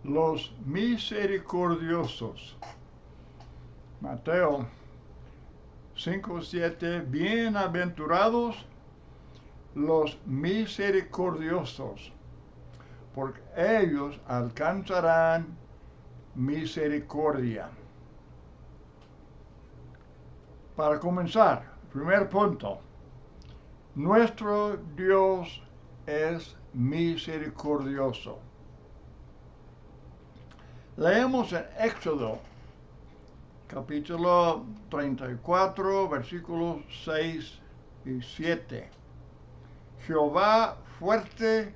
los misericordiosos. Mateo 5:7, bienaventurados los misericordiosos, porque ellos alcanzarán misericordia. Para comenzar, primer punto, nuestro Dios es misericordioso. Leemos en Éxodo, capítulo 34, versículos 6 y 7. Jehová fuerte,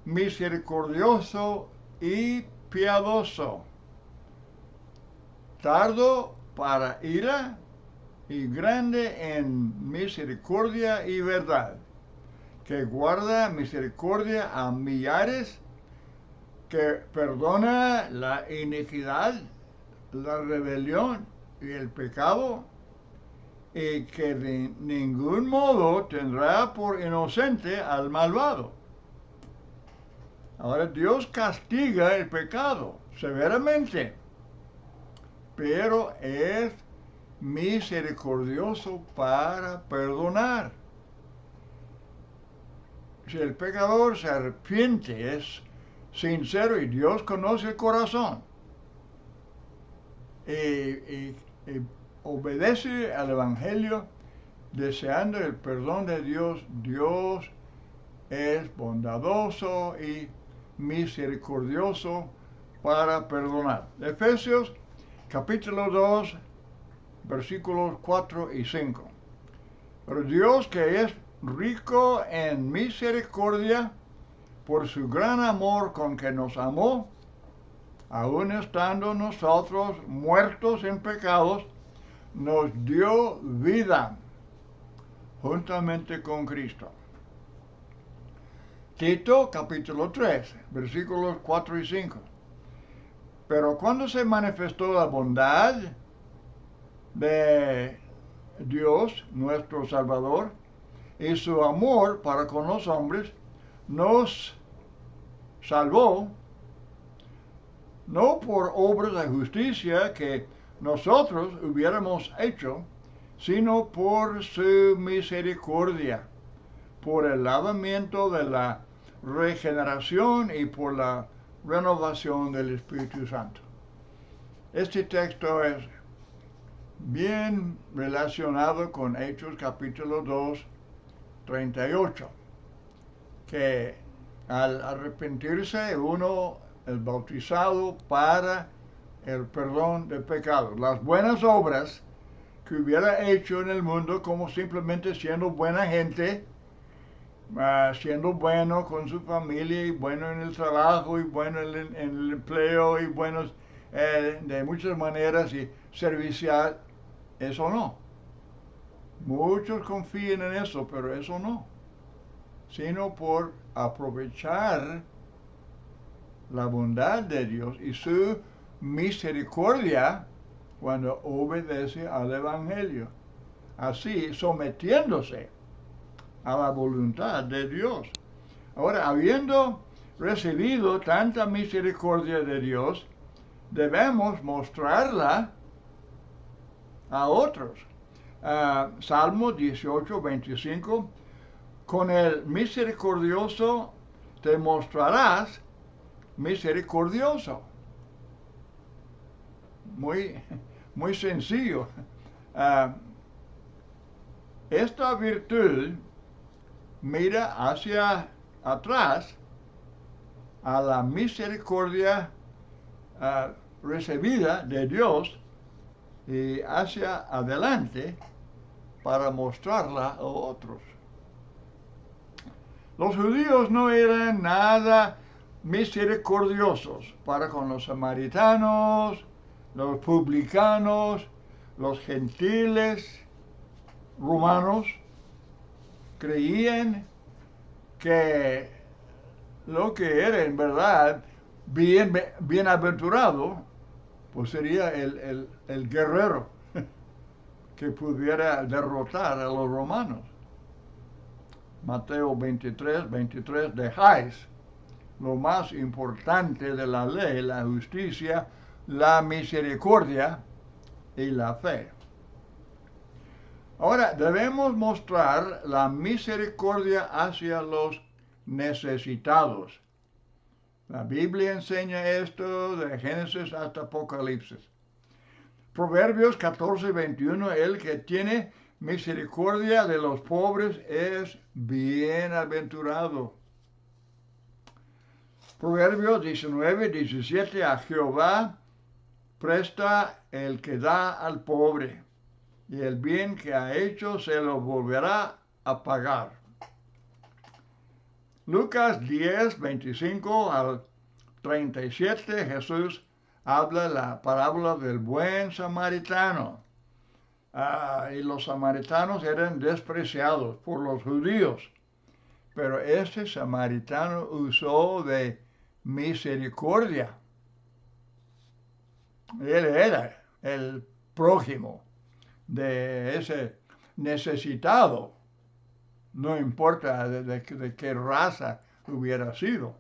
misericordioso y piadoso, tardo para ira y grande en misericordia y verdad, que guarda misericordia a millares, que perdona la iniquidad, la rebelión y el pecado, y que de ningún modo tendrá por inocente al malvado. Ahora Dios castiga el pecado severamente, pero es misericordioso para perdonar. Si el pecador se arrepiente, es sincero y Dios conoce el corazón y obedece al Evangelio deseando el perdón de Dios, Dios es bondadoso y misericordioso para perdonar. Efesios capítulo 2, versículos 4 y 5. Pero Dios, que es rico en misericordia, por su gran amor con que nos amó, aun estando nosotros muertos en pecados, nos dio vida juntamente con Cristo. Tito capítulo 3, versículos 4 y 5. Pero cuando se manifestó la bondad de Dios, nuestro Salvador, y su amor para con los hombres, nos salvó, no por obras de justicia que nosotros hubiéramos hecho, sino por su misericordia, por el lavamiento de la regeneración y por la renovación del Espíritu Santo. Este texto es bien relacionado con Hechos capítulo 2, 38, que al arrepentirse uno es bautizado para el perdón de pecados. Las buenas obras que hubiera hecho en el mundo, como simplemente siendo buena gente, siendo bueno con su familia y bueno en el trabajo y bueno en el empleo y buenos de muchas maneras y servicial, eso no. Muchos confían en eso, pero eso no, sino por aprovechar la bondad de Dios y su misericordia cuando obedece al Evangelio, así sometiéndose a la voluntad de Dios. Ahora, habiendo recibido tanta misericordia de Dios, debemos mostrarla a otros. Salmo 18, 25, con el misericordioso te mostrarás misericordioso. Muy sencillo. Esta virtud mira hacia atrás a la misericordia recibida de Dios y hacia adelante para mostrarla a otros. Los judíos no eran nada misericordiosos para con los samaritanos, los publicanos, los gentiles romanos. Creían que lo que era en verdad bienaventurado, pues sería el guerrero que pudiera derrotar a los romanos. Mateo 23, 23, dejáis lo más importante de la ley, la justicia, la misericordia y la fe. Ahora, debemos mostrar la misericordia hacia los necesitados. La Biblia enseña esto de Génesis hasta Apocalipsis. Proverbios 14:21, el que tiene misericordia de los pobres es bienaventurado. Proverbios 19:17, a Jehová presta el que da al pobre, y el bien que ha hecho se lo volverá a pagar. Lucas 10:25 al 37, Jesús habla la parábola del buen samaritano. Y los samaritanos eran despreciados por los judíos, pero este samaritano usó de misericordia. Él era el prójimo de ese necesitado, no importa de qué raza hubiera sido.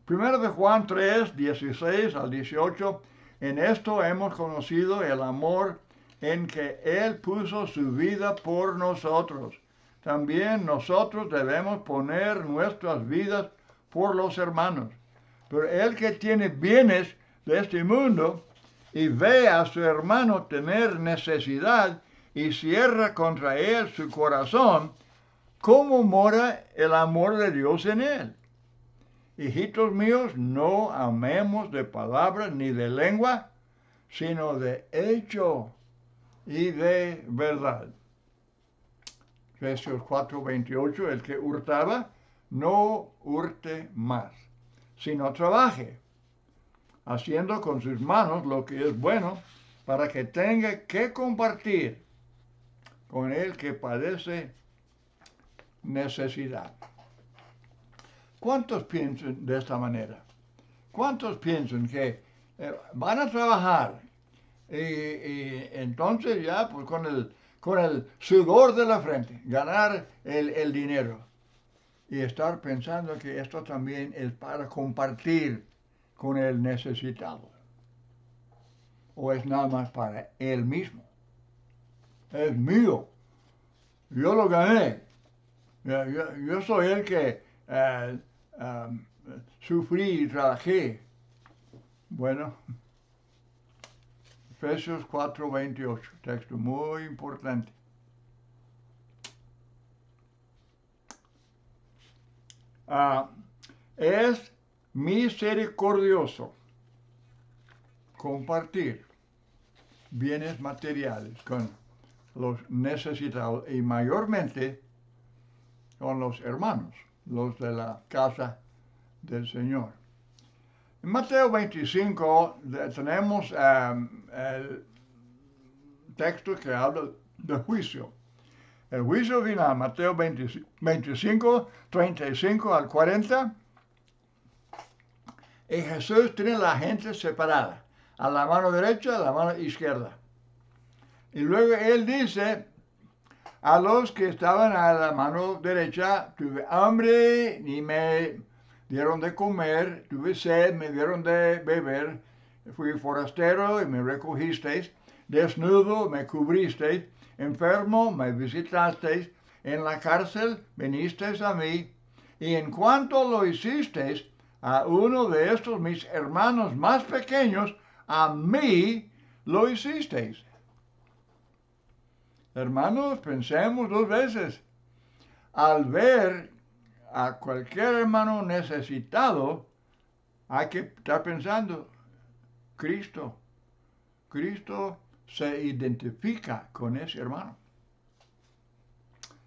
Primero de Juan 3:16 al 18, en esto hemos conocido el amor en que Él puso su vida por nosotros. También nosotros debemos poner nuestras vidas por los hermanos. Pero el que tiene bienes de este mundo y ve a su hermano tener necesidad y cierra contra él su corazón, ¿cómo mora el amor de Dios en él? Hijitos míos, no amemos de palabra ni de lengua, sino de hecho y de verdad. Efesios 4:28, el que hurtaba, no hurte más, sino trabaje, haciendo con sus manos lo que es bueno, para que tenga que compartir con el que padece necesidad. ¿Cuántos piensan de esta manera? ¿Cuántos piensan que van a trabajar y entonces ya pues con el sudor de la frente ganar el dinero y estar pensando que esto también es para compartir con el necesitado? ¿O es nada más para él mismo? Es mío. Yo lo gané. Yo soy el que sufrí y trabajé. Bueno, Efesios 4:28, texto muy importante. Es misericordioso compartir bienes materiales con los necesitados y mayormente con los hermanos, los de la casa del Señor. En Mateo 25 tenemos el texto que habla del juicio. El juicio final, Mateo 25, 35 al 40. Y Jesús tiene a la gente separada, a la mano derecha, a la mano izquierda. Y luego Él dice a los que estaban a la mano derecha, tuve hambre y me dieron de comer, tuve sed, me dieron de beber, fui forastero y me recogisteis, desnudo me cubristeis, enfermo me visitasteis, en la cárcel vinisteis a mí, y en cuanto lo hicisteis a uno de estos mis hermanos más pequeños, a mí lo hicisteis. Hermanos, pensemos dos veces. Al ver a cualquier hermano necesitado, hay que estar pensando, Cristo se identifica con ese hermano.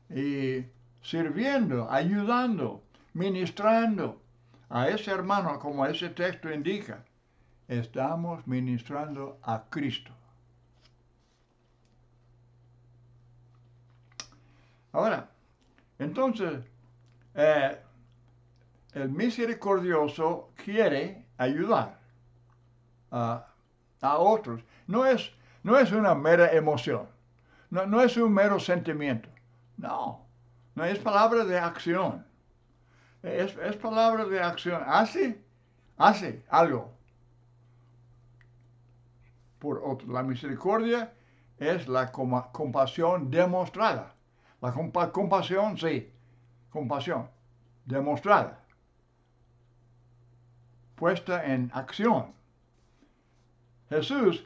Y sirviendo, ayudando, ministrando a ese hermano, como ese texto indica, estamos ministrando a Cristo. Ahora, entonces, el misericordioso quiere ayudar a otros. No es una mera emoción, no es un mero sentimiento, no es palabra de acción. Es palabra de acción. Hace algo por otro. La misericordia es la compasión demostrada. La compasión, sí, compasión demostrada, puesta en acción. Jesús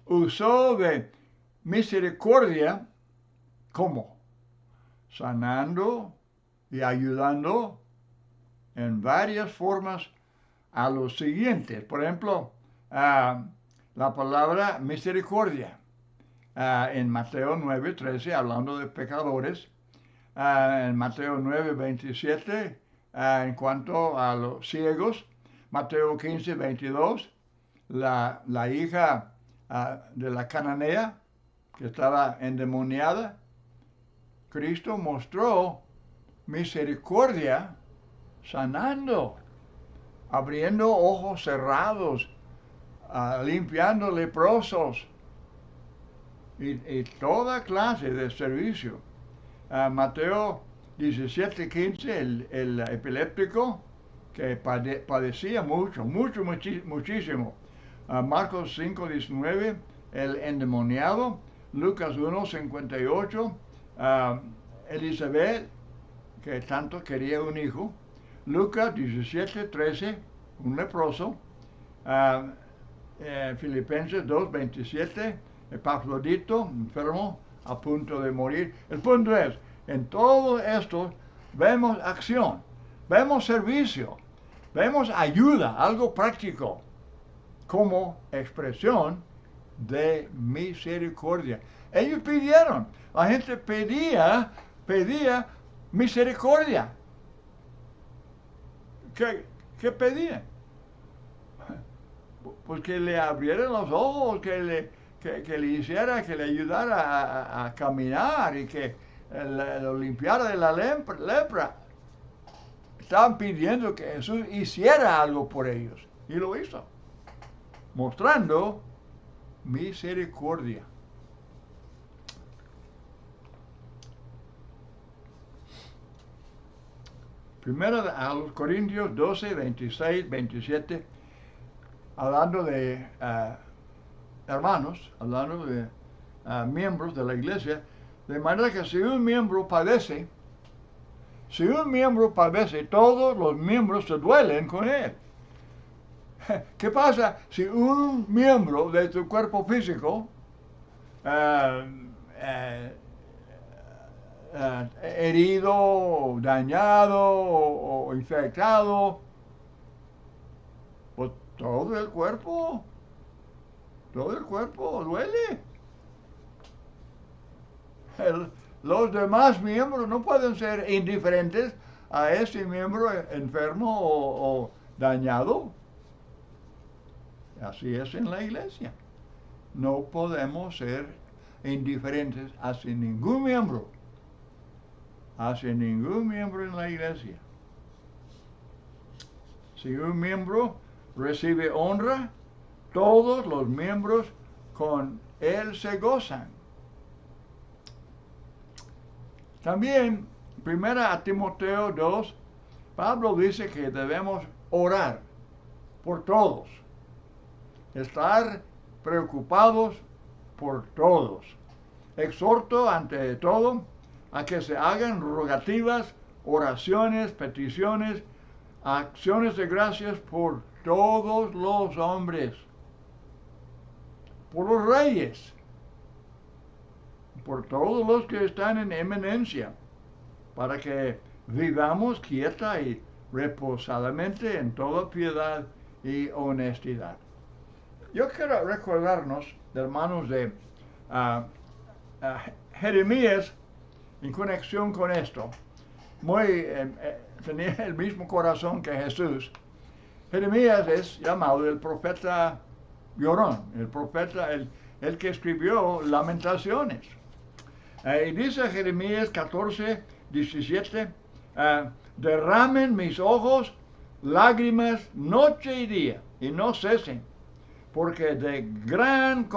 usó de misericordia como sanando y ayudando en varias formas a los siguientes. Por ejemplo, la palabra misericordia en Mateo 9:13, hablando de pecadores. En Mateo 9:27, en cuanto a los ciegos. Mateo 15:22, la hija de la cananea que estaba endemoniada. Cristo mostró misericordia sanando, abriendo ojos cerrados, limpiando leprosos y toda clase de servicio. Mateo 17:15, el epiléptico que padecía muchísimo. Marcos 5:19, el endemoniado. Lucas 1:58, Elizabeth, que tanto quería un hijo. Lucas 17:13, un leproso. Filipenses 2:27, Epafrodito, enfermo, a punto de morir. El punto es, en todo esto vemos acción, vemos servicio, vemos ayuda, algo práctico, como expresión de misericordia. Ellos pidieron, la gente pedía misericordia. ¿Qué pedían? Pues que le abrieran los ojos, que le hiciera, que le ayudara a caminar y que lo limpiara de la lepra. Estaban pidiendo que Jesús hiciera algo por ellos. Y lo hizo. Mostrando misericordia. Primero a los Corintios 12, 26, 27, hablando de hermanos, hablando de miembros de la iglesia, de manera que si un miembro padece, todos los miembros se duelen con él. ¿Qué pasa si un miembro de tu cuerpo físico herido, dañado o infectado, pues todo el cuerpo duele. Los demás miembros no pueden ser indiferentes a ese miembro enfermo o dañado. Así es en la iglesia. No podemos ser indiferentes hacia ningún miembro en la iglesia. Si un miembro recibe honra, todos los miembros con él se gozan. También, 1 Timoteo 2, Pablo dice que debemos orar por todos, estar preocupados por todos. Exhorto ante todo a que se hagan rogativas, oraciones, peticiones, acciones de gracias por todos los hombres, por los reyes, por todos los que están en eminencia, para que vivamos quieta y reposadamente en toda piedad y honestidad. Yo quiero recordarnos, hermanos, de Jeremías, en conexión con esto. Tenía el mismo corazón que Jesús. Jeremías es llamado el profeta llorón, el profeta, el que escribió Lamentaciones. Y dice Jeremías 14, 17, derramen mis ojos lágrimas noche y día, y no cesen, porque de gran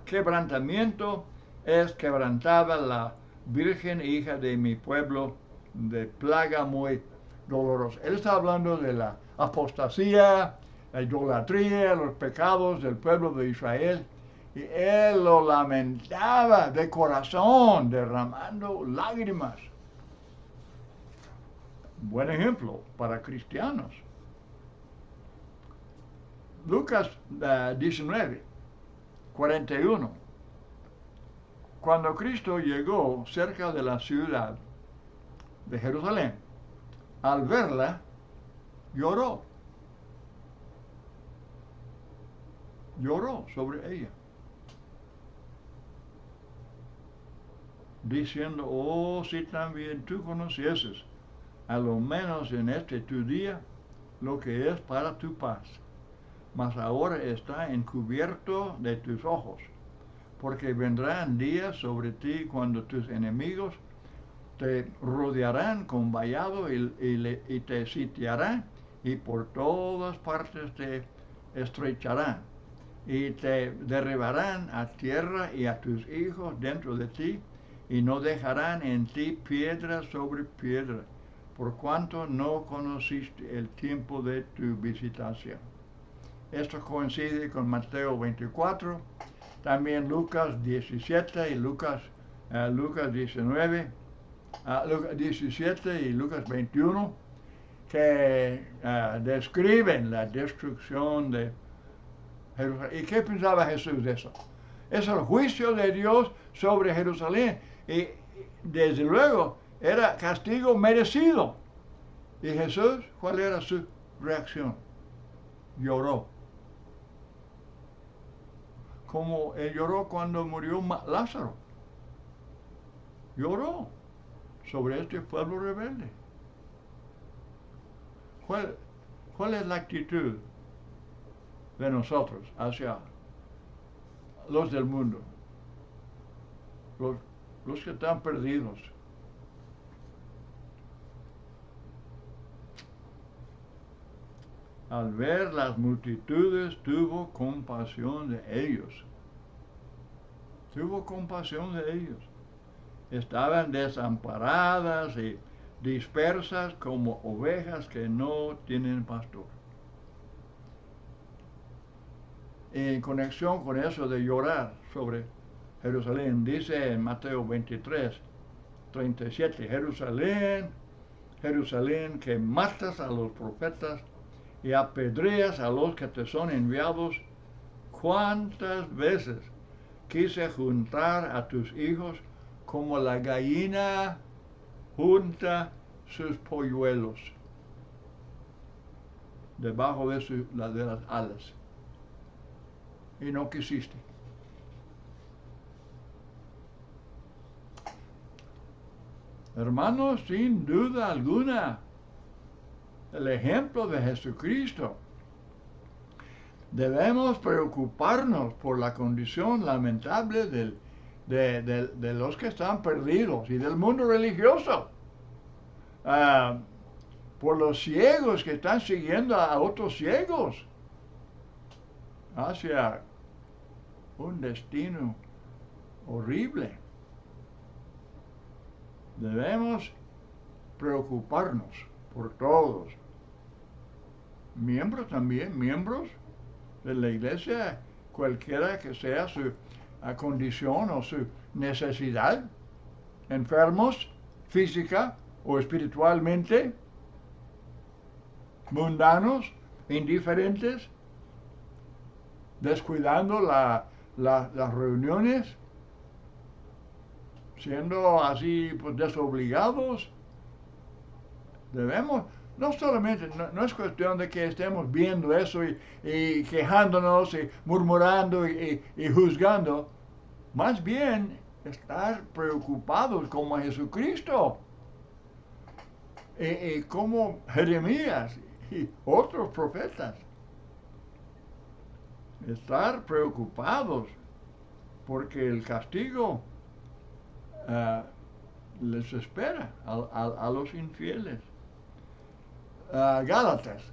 quebrantamiento es quebrantada la Virgen hija de mi pueblo, de plaga muy dolorosa. Él está hablando de la apostasía, la idolatría, los pecados del pueblo de Israel. Y él lo lamentaba de corazón, derramando lágrimas. Buen ejemplo para cristianos. Lucas 19, 41. Cuando Cristo llegó cerca de la ciudad de Jerusalén, al verla, lloró. Lloró sobre ella, diciendo, oh, si también tú conocieses, a lo menos en este tu día, lo que es para tu paz. Mas ahora está encubierto de tus ojos, porque vendrán días sobre ti cuando tus enemigos te rodearán con vallado y te sitiarán, y por todas partes te estrecharán, y te derribarán a tierra y a tus hijos dentro de ti, y no dejarán en ti piedra sobre piedra, por cuanto no conociste el tiempo de tu visitación. Esto coincide con Mateo 24, también Lucas 17 y Lucas 19, Lucas 17 y Lucas 21, que describen la destrucción de Jerusalén. ¿Y qué pensaba Jesús de eso? Es el juicio de Dios sobre Jerusalén. Y desde luego era castigo merecido. ¿Y Jesús, cuál era su reacción? Lloró. Como él lloró cuando murió Lázaro. Lloró sobre este pueblo rebelde. ¿Cuál es la actitud de nosotros hacia los del mundo? Los que están perdidos. Al ver las multitudes, tuvo compasión de ellos. Tuvo compasión de ellos. Estaban desamparadas y dispersas como ovejas que no tienen pastor. En conexión con eso de llorar sobre Jerusalén, dice en Mateo 23, 37, Jerusalén, Jerusalén, que matas a los profetas y apedreas a los que te son enviados, ¿cuántas veces quise juntar a tus hijos como la gallina junta sus polluelos debajo de las alas? Y no quisiste. Hermanos, sin duda alguna, el ejemplo de Jesucristo. Debemos preocuparnos por la condición lamentable de los que están perdidos y del mundo religioso. Por los ciegos que están siguiendo a otros ciegos hacia un destino horrible. Debemos preocuparnos por todos. Miembros de la iglesia, cualquiera que sea su condición o su necesidad, enfermos física o espiritualmente, mundanos, indiferentes, descuidando las reuniones, siendo así pues, desobligados. Debemos, no solamente, no es cuestión de que estemos viendo eso y quejándonos y murmurando y juzgando, más bien estar preocupados como Jesucristo y como Jeremías y otros profetas. Estar preocupados porque el castigo les espera a los infieles. Gálatas,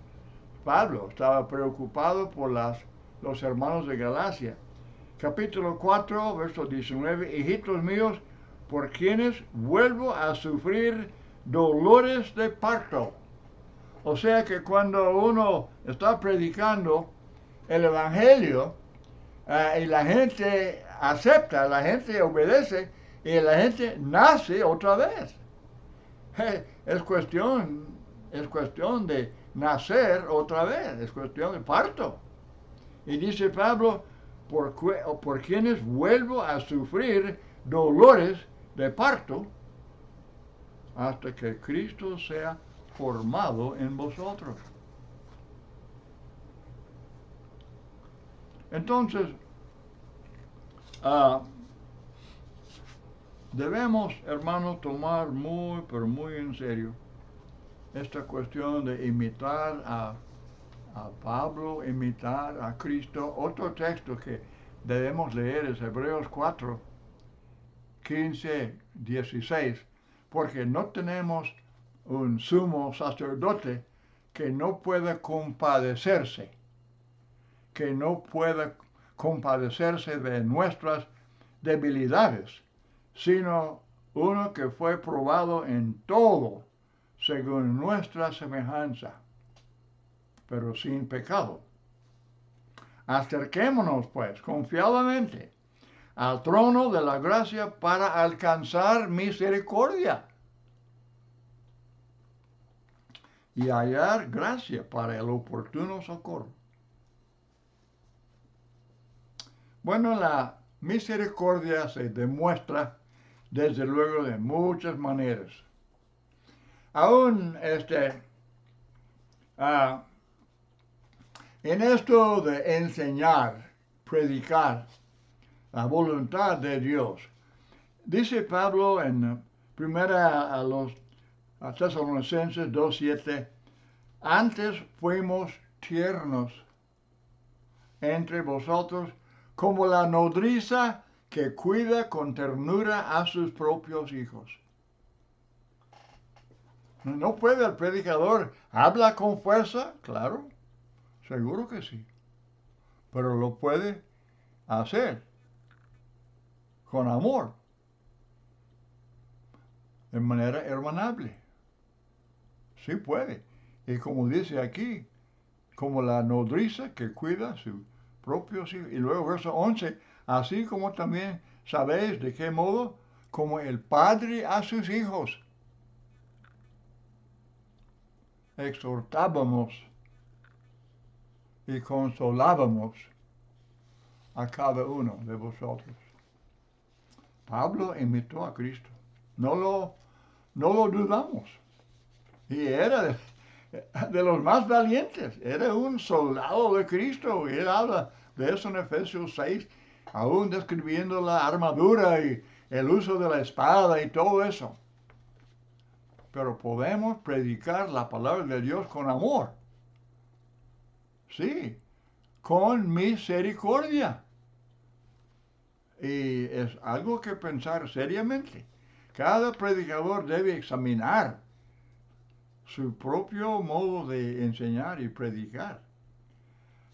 Pablo estaba preocupado por los hermanos de Galacia. Capítulo 4, verso 19, hijitos míos, por quienes vuelvo a sufrir dolores de parto. O sea que cuando uno está predicando el Evangelio y la gente acepta, la gente obedece y la gente nace otra vez. Es cuestión de nacer otra vez, es cuestión de parto. Y dice Pablo, por quienes vuelvo a sufrir dolores de parto hasta que Cristo sea formado en vosotros. Entonces, debemos, hermanos, tomar muy, pero muy en serio esta cuestión de imitar a Pablo, imitar a Cristo. Otro texto que debemos leer es Hebreos 4, 15, 16, porque no tenemos un sumo sacerdote que no pueda compadecerse, de nuestras debilidades, sino uno que fue probado en todo según nuestra semejanza, pero sin pecado. Acerquémonos, pues, confiadamente al trono de la gracia para alcanzar misericordia y hallar gracia para el oportuno socorro. Bueno, la misericordia se demuestra desde luego de muchas maneras. Aún en esto de enseñar, predicar la voluntad de Dios, dice Pablo en primera a los Tesalonicenses 2:7, antes fuimos tiernos entre vosotros como la nodriza que cuida con ternura a sus propios hijos. ¿No puede el predicador habla con fuerza? Claro, seguro que sí. Pero lo puede hacer con amor, de manera hermanable. Sí puede. Y como dice aquí, como la nodriza que cuida a sus propios hijos. Y luego verso 11, así como también sabéis de qué modo, como el padre a sus hijos, exhortábamos y consolábamos a cada uno de vosotros. Pablo imitó a Cristo. No lo dudamos. Y era de los más valientes. Era un soldado de Cristo. Y él habla de eso en Efesios 6, aún describiendo la armadura y el uso de la espada y todo eso. Pero podemos predicar la palabra de Dios con amor. Sí, con misericordia. Y es algo que pensar seriamente. Cada predicador debe examinar su propio modo de enseñar y predicar.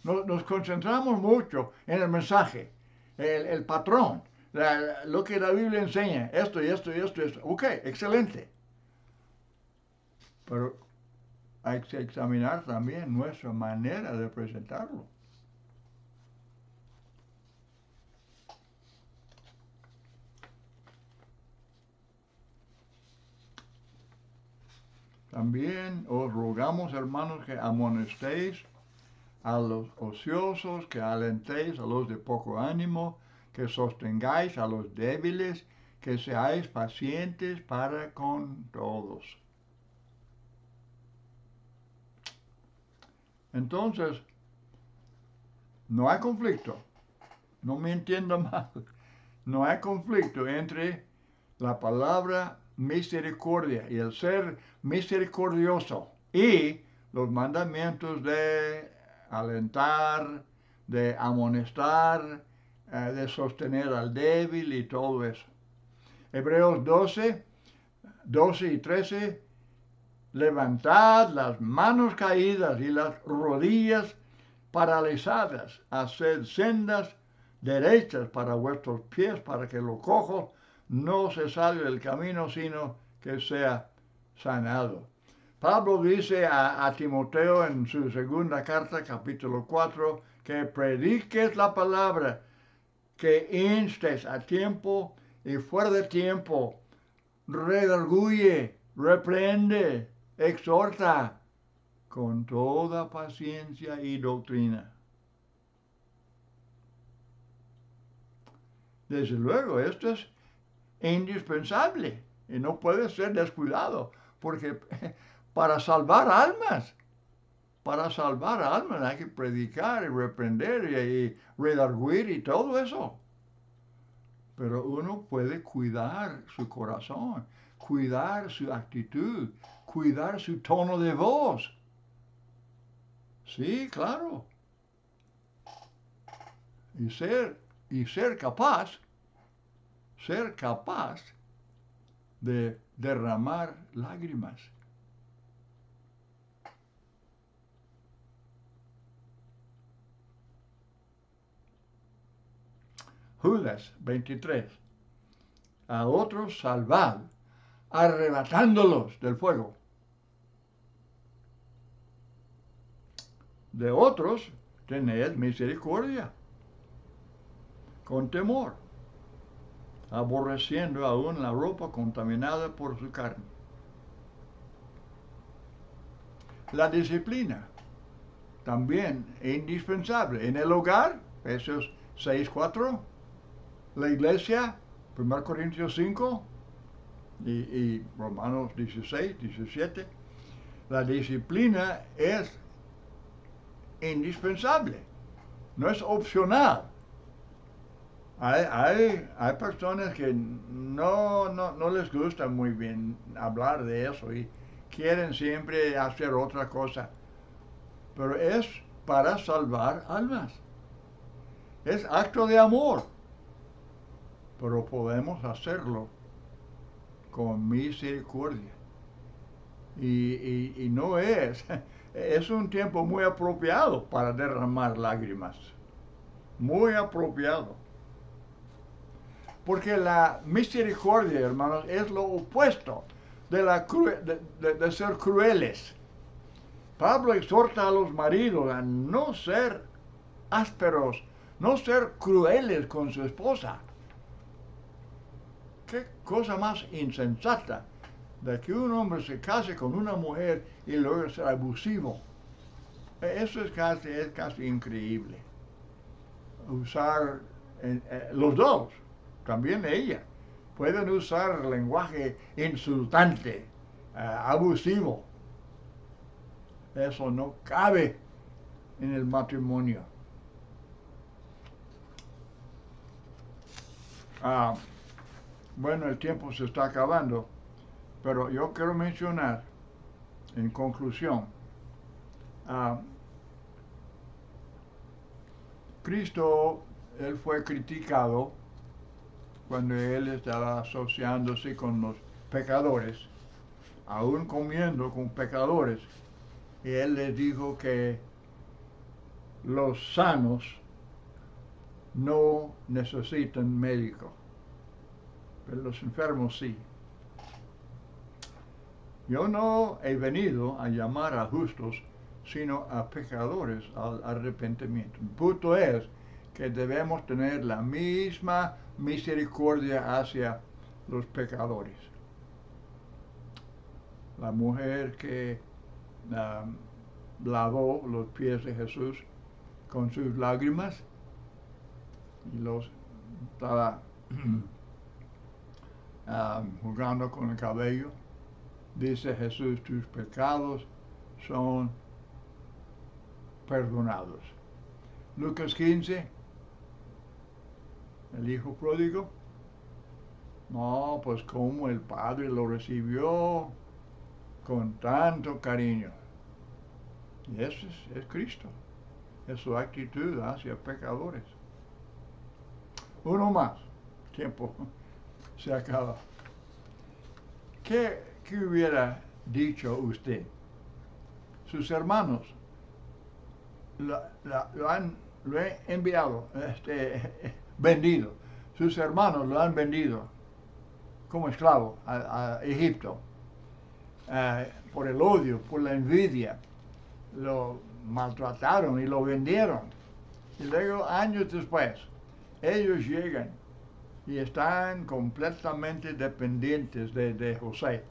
Nos concentramos mucho en el mensaje, el patrón, lo que la Biblia enseña, esto y esto y esto y esto. Ok, excelente. Pero hay que examinar también nuestra manera de presentarlo. También os rogamos, hermanos, que amonestéis a los ociosos, que alentéis a los de poco ánimo, que sostengáis a los débiles, que seáis pacientes para con todos. Entonces, no hay conflicto, no me entiendo mal, no hay conflicto entre la palabra misericordia y el ser misericordioso y los mandamientos de alentar, de amonestar, de sostener al débil y todo eso. Hebreos 12 y 13, levantad las manos caídas y las rodillas paralizadas, haced sendas derechas para vuestros pies, para que lo cojo no se salga del camino, sino que sea sanado. Pablo dice a Timoteo en su segunda carta, capítulo 4, que prediques la palabra, que instes a tiempo y fuera de tiempo, redarguye, reprende, exhorta con toda paciencia y doctrina. Desde luego, esto es indispensable y no puede ser descuidado, porque para salvar almas hay que predicar y reprender y redarguir y todo eso. Pero uno puede cuidar su corazón, cuidar su actitud, cuidar su tono de voz. Sí, claro. Y ser capaz de derramar lágrimas. Judas 23. A otros salvad, arrebatándolos del fuego. De otros tened misericordia, con temor, aborreciendo aún la ropa contaminada por su carne. La disciplina, también indispensable. En el hogar, Efesios 6:4. La iglesia, 1 Corintios 5 y Romanos 16, 17. La disciplina es indispensable, no es opcional. Hay personas que no les gusta muy bien hablar de eso y quieren siempre hacer otra cosa, pero es para salvar almas. Es acto de amor, pero podemos hacerlo con misericordia. Y no es un tiempo muy apropiado para derramar lágrimas, muy apropiado. Porque la misericordia, hermanos, es lo opuesto de ser crueles. Pablo exhorta a los maridos a no ser ásperos, no ser crueles con su esposa. ¿Qué cosa más insensata de que un hombre se case con una mujer y luego ser abusivo? Eso es casi increíble. Usar los dos, también ella, pueden usar lenguaje insultante, abusivo. Eso no cabe en el matrimonio. Bueno, el tiempo se está acabando, pero yo quiero mencionar, en conclusión, Cristo, él fue criticado cuando él estaba asociándose con los pecadores, aún comiendo con pecadores, y él les dijo que los sanos no necesitan médico, pero los enfermos sí. Yo no he venido a llamar a justos, sino a pecadores al arrepentimiento. El punto es que debemos tener la misma misericordia hacia los pecadores. La mujer que lavó los pies de Jesús con sus lágrimas y los estaba jugando con el cabello, dice Jesús, tus pecados son perdonados. Lucas 15, el hijo pródigo, no, pues como el padre lo recibió con tanto cariño. Y eso es Cristo, es su actitud hacia pecadores. Uno más, tiempo se acaba. ¿Qué hubiera dicho usted? Sus hermanos lo han enviado, vendido. Sus hermanos lo han vendido como esclavo a Egipto. por el odio, por la envidia, lo maltrataron y lo vendieron. Y luego, años después, ellos llegan y están completamente dependientes de José.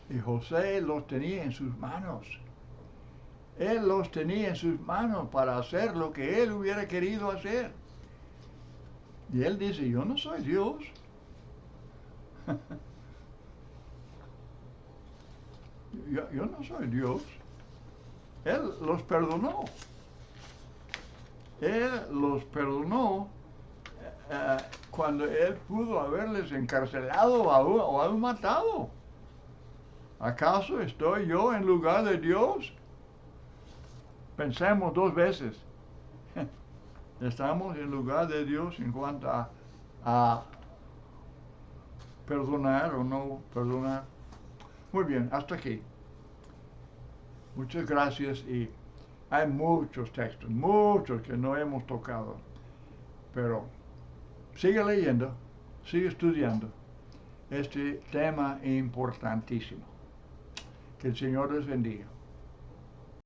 Y José los tenía en sus manos. Él los tenía en sus manos para hacer lo que él hubiera querido hacer. Y él dice, yo no soy Dios. yo no soy Dios. Él los perdonó. Él los perdonó cuando él pudo haberles encarcelado o aún matado. ¿Acaso estoy yo en lugar de Dios? Pensemos dos veces. Estamos en lugar de Dios en cuanto a perdonar o no perdonar. Muy bien, hasta aquí. Muchas gracias y hay muchos textos, muchos que no hemos tocado, pero sigue leyendo, sigue estudiando este tema importantísimo. Que el Señor les bendiga.